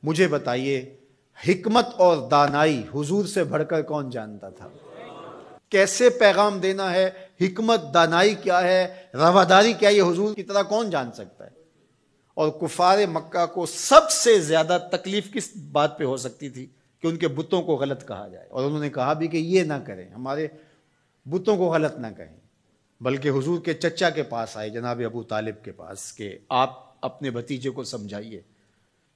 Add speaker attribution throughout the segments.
Speaker 1: مجھے بتائیے حکمت اور دانائی حضور سے بڑھ کر کون جانتا تھا؟ کیسے پیغام دینا ہے، حکمت دانائی کیا ہے، رواداری کیا ہے، یہ حضور کی طرح کون جان سکتا ہے؟ اور کفار مکہ کو سب سے زیادہ تکلیف کس بات پہ ہو سکتی تھی کہ ان کے بتوں کو غلط کہا جائے، اور انہوں نے کہا بھی کہ یہ نہ کریں، ہمارے بتوں کو غلط نہ کہیں، بلکہ حضور کے چچا کے پاس آئے، جناب ابو طالب کے پاس، کہ آپ اپنے بھتیجے کو سمجھائیے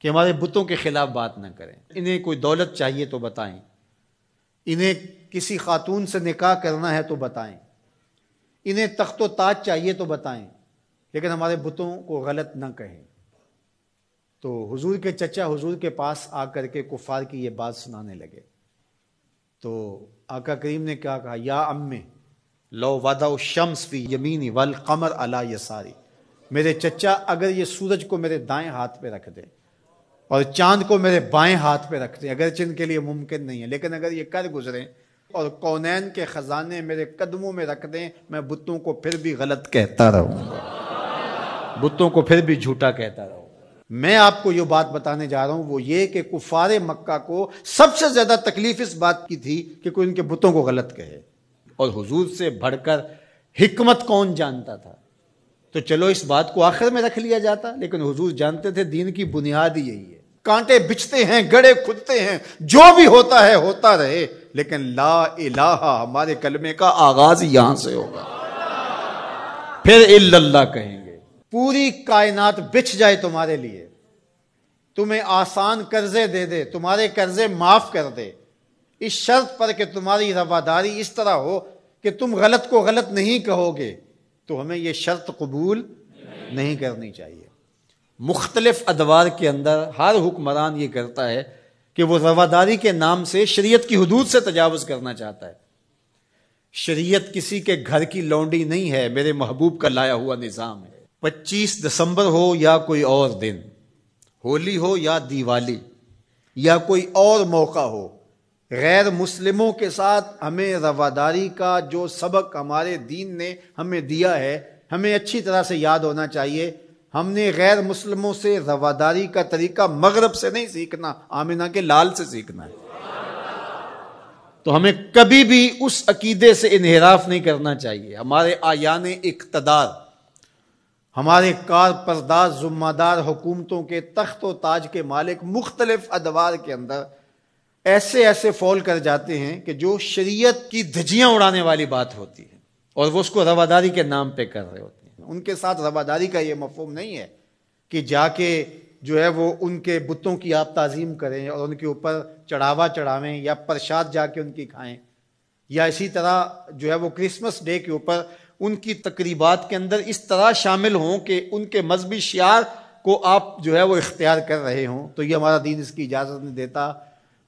Speaker 1: کہ ہمارے بتوں کے خلاف بات نہ کریں، انہیں کوئی دولت چاہیے تو بتائیں، انہیں کسی خاتون سے نکاح کرنا ہے تو بتائیں، انہیں تخت و تاج چاہیے تو بتائیں، لیکن ہمارے بتوں کو غلط نہ کہیں۔ تو حضور کے چچا حضور کے پاس آ کر کے کفار کی یہ بات سنانے لگے، تو آقا کریم نے کیا کہا؟ یا امی لو وضع الشمس فی یمینی والقمر علی یساری، میرے چچا اگر یہ سورج کو میرے دائیں ہاتھ پہ رکھ دیں اور چاند کو میرے بائیں ہاتھ پہ رکھ دیں، اگرچہ ان کے لیے ممکن نہیں ہے، لیکن اگر یہ کر گزریں اور کونین کے خزانے میرے قدموں میں رکھ دیں، میں بتوں کو پھر بھی غلط کہتا رہوں گا، بتوں کو پھر بھی جھوٹا کہتا رہوں گا۔ میں آپ کو یہ بات بتانے جا رہا ہوں وہ یہ کہ کفار مکہ کو سب سے زیادہ تکلیف اس بات کی تھی کہ کوئی ان کے بتوں کو غلط کہے، اور حضور سے بڑھ کر حکمت کون جانتا تھا؟ تو چلو اس بات کو آخر میں رکھ لیا جاتا، لیکن حضور جانتے تھے دین کی بنیاد ہی یہی ہے، کانٹے بچھتے ہیں، گڑے کھدتے ہیں، جو بھی ہوتا ہے ہوتا رہے، لیکن لا الہ ہمارے کلمے کا آغاز یہاں سے ہوگا، پھر الا اللہ کہیں گے۔ پوری کائنات بچھ جائے تمہارے لیے، تمہیں آسان قرضے دے دے، تمہارے قرضے معاف کر دے، اس شرط پر کہ تمہاری رواداری اس طرح ہو کہ تم غلط کو غلط نہیں کہو گے، تو ہمیں یہ شرط قبول نہیں کرنی چاہیے۔ مختلف ادوار کے اندر ہر حکمران یہ کرتا ہے کہ وہ رواداری کے نام سے شریعت کی حدود سے تجاوز کرنا چاہتا ہے۔ شریعت کسی کے گھر کی لونڈی نہیں ہے، میرے محبوب کا لایا ہوا نظام ہے۔ 25 دسمبر ہو یا کوئی اور دن، ہولی ہو یا دیوالی یا کوئی اور موقع ہو، غیر مسلموں کے ساتھ ہمیں رواداری کا جو سبق ہمارے دین نے ہمیں دیا ہے ہمیں اچھی طرح سے یاد ہونا چاہیے۔ ہم نے غیر مسلموں سے رواداری کا طریقہ مغرب سے نہیں سیکھنا، آمنہ کے لال سے سیکھنا ہے۔ تو ہمیں کبھی بھی اس عقیدے سے انحراف نہیں کرنا چاہیے۔ ہمارے آیان اقتدار، ہمارے کار پرداز ذمہ دار حکومتوں کے تخت و تاج کے مالک مختلف ادوار کے اندر ایسے فول کر جاتے ہیں کہ جو شریعت کی دھجیاں اڑانے والی بات ہوتی ہے، اور وہ اس کو رواداری کے نام پہ کر رہے ہوتے ہیں۔ ان کے ساتھ رواداری کا یہ مفہوم نہیں ہے کہ جا کے جو ہے وہ ان کے بتوں کی آپ تعظیم کریں اور ان کے اوپر چڑھاوا چڑھاویں یا پرشاد جا کے ان کی کھائیں، یا اسی طرح جو ہے وہ کرسمس ڈے کے اوپر ان کی تقریبات کے اندر اس طرح شامل ہوں کہ ان کے مذہبی شعار کو آپ جو ہے وہ اختیار کر رہے ہوں، تو یہ ہمارا دین اس کی اجازت نہیں دیتا۔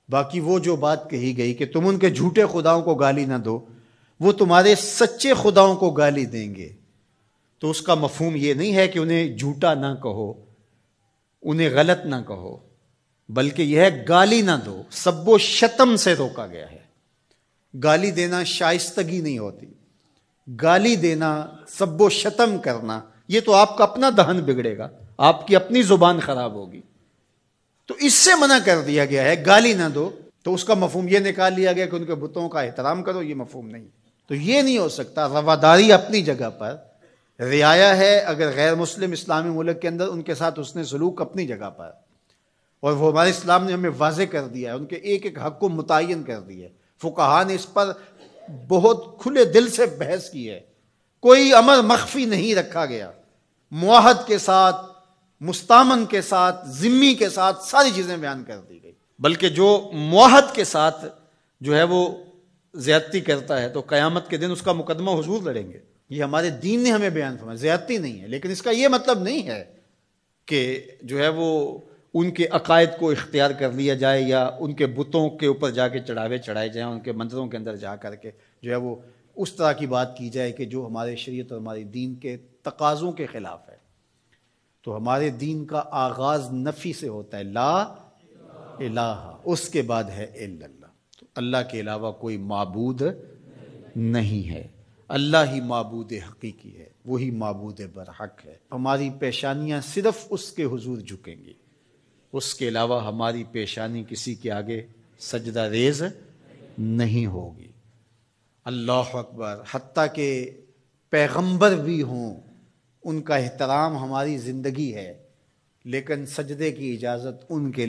Speaker 1: باقی وہ جو بات کہی گئی کہ تم ان کے جھوٹے خداؤں کو گالی نہ دو، وہ تمہارے سچے خداؤں کو گالی دیں گے، تو اس کا مفہوم یہ نہیں ہے کہ انہیں جھوٹا نہ کہو، انہیں غلط نہ کہو، بلکہ یہ ہے گالی نہ دو۔ سب و شتم سے روکا گیا ہے۔ گالی دینا شائستگی نہیں ہوتی، گالی دینا، سب و شتم کرنا، یہ تو آپ کا اپنا دہن بگڑے گا، آپ کی اپنی زبان خراب ہوگی، تو اس سے منع کر دیا گیا ہے گالی نہ دو۔ تو اس کا مفہوم یہ نکال لیا گیا کہ ان کے بتوں کا احترام کرو، یہ مفہوم نہیں۔ تو یہ نہیں ہو سکتا۔ رواداری اپنی جگہ پر، رعایا ہے اگر غیر مسلم اسلامی ملک کے اندر ان کے ساتھ حسن سلوک اپنی جگہ پر، اور وہ ہمارے اسلام نے ہمیں واضح کر دیا ہے، ان کے ایک ایک حق کو متعین کر دیا ہے۔ فقہا نے اس پر بہت کھلے دل سے بحث کی ہے، کوئی امر مخفی نہیں رکھا گیا، معاہد کے ساتھ، مستامن کے ساتھ، ذمی کے ساتھ ساری چیزیں بیان کر دی گئی۔ بلکہ جو معاہد کے ساتھ جو ہے وہ زیادتی کرتا ہے تو قیامت کے دن اس کا مقدمہ حضور لڑیں گے۔ یہ ہمارے دین نے ہمیں بیان فرمایا، زیادتی نہیں ہے، لیکن اس کا یہ مطلب نہیں ہے کہ جو ہے وہ ان کے عقائد کو اختیار کر لیا جائے یا ان کے بتوں کے اوپر جا کے چڑھاوے چڑھائے جائیں، ان کے مندروں کے اندر جا کر کے جو ہے وہ اس طرح کی بات کی جائے کہ جو ہمارے شریعت اور ہمارے دین کے تقاضوں کے خلاف ہے۔ تو ہمارے دین کا آغاز نفی سے ہوتا ہے، لا الہ، اس کے بعد ہے الا اللہ۔ تو اللہ کے علاوہ کوئی معبود نہیں ہے، اللہ ہی معبود حقیقی ہے، وہی معبود برحق ہے۔ ہماری پیشانیاں صرف اس کے حضور جھکیں گی، اس کے علاوہ ہماری پیشانی کسی کے آگے سجدہ ریز نہیں ہوگی۔ اللہ اکبر۔ حتیٰ کہ پیغمبر بھی ہوں، ان کا احترام ہماری زندگی ہے، لیکن سجدے کی اجازت ان کے